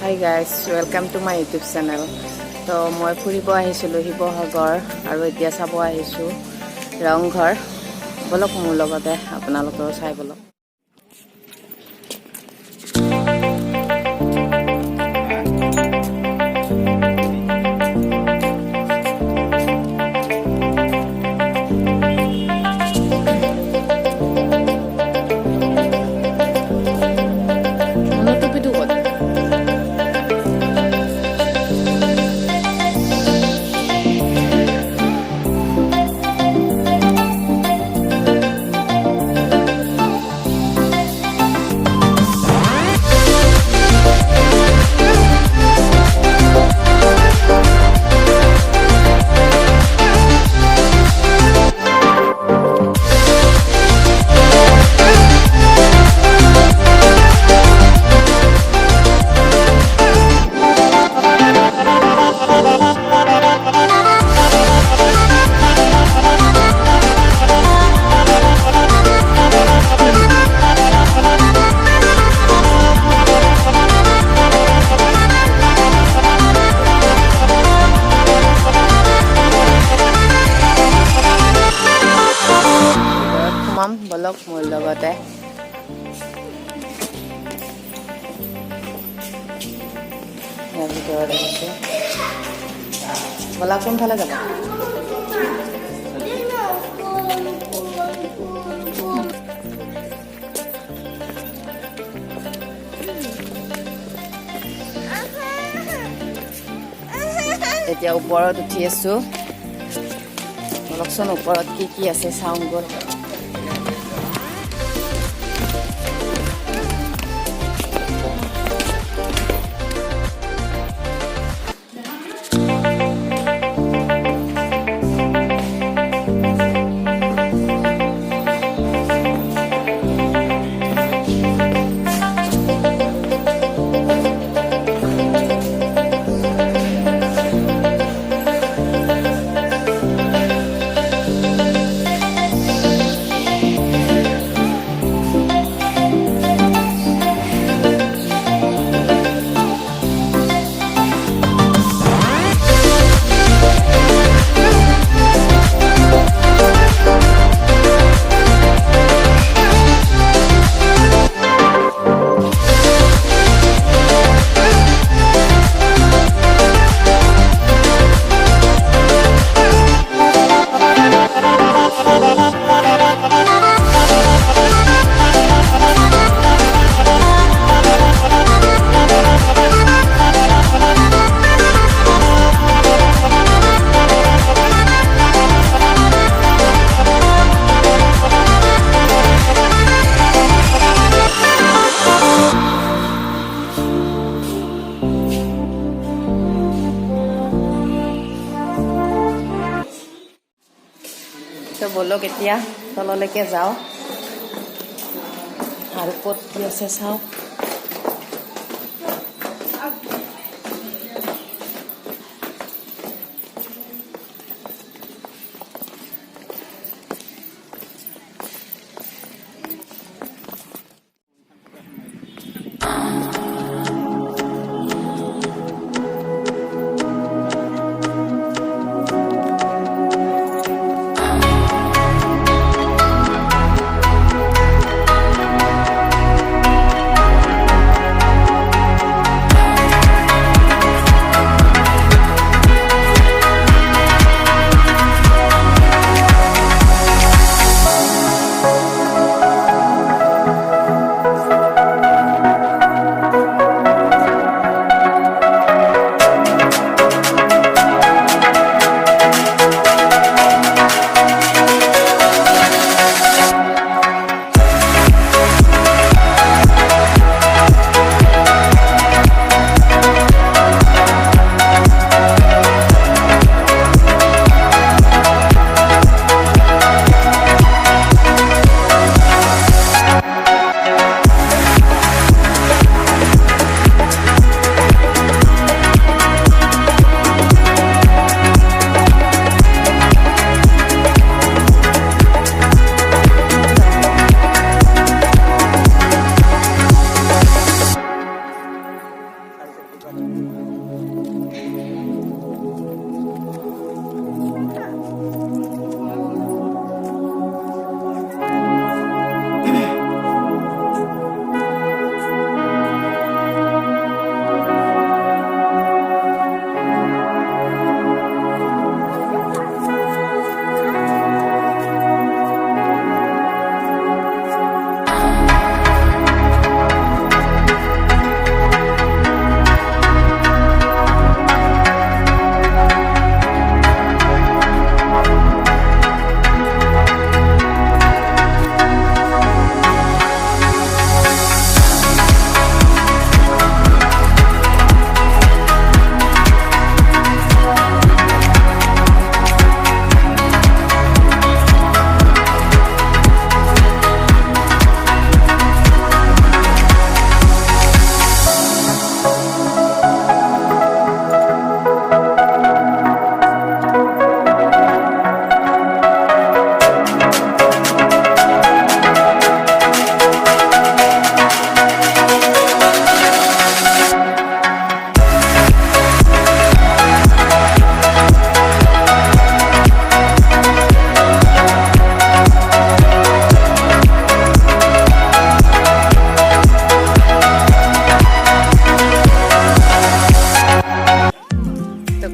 Hi guys, welcome to my YouTube channel. তো মই ফুৰিব আহিছিলোঁ শিৱসাগৰ আৰু এতিয়া চাব আহিছোঁ ৰংঘৰ। বলক মোৰ লগতে আপোনালোকেও চাই বলক। বলক মোৰ লগতে ইয়াৰ ভিতৰত আছে বলা কোনফালে যাব এতিয়া ওপৰত উঠি আছো বলকচোন ওপৰত কি আছে চাওঁ গ'ল তো বলক এতিয়া তললৈকে যাওঁ আৰু ক'ত কি আছে চাওঁ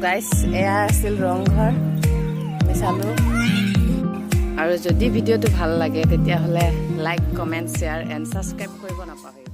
গাইজ এয়া আছিল ৰংঘৰ আমি চালোঁ আৰু যদি ভিডিঅ'টো ভাল লাগে তেতিয়াহ'লে like comment share and subscribe কৰিব নাপাহৰিব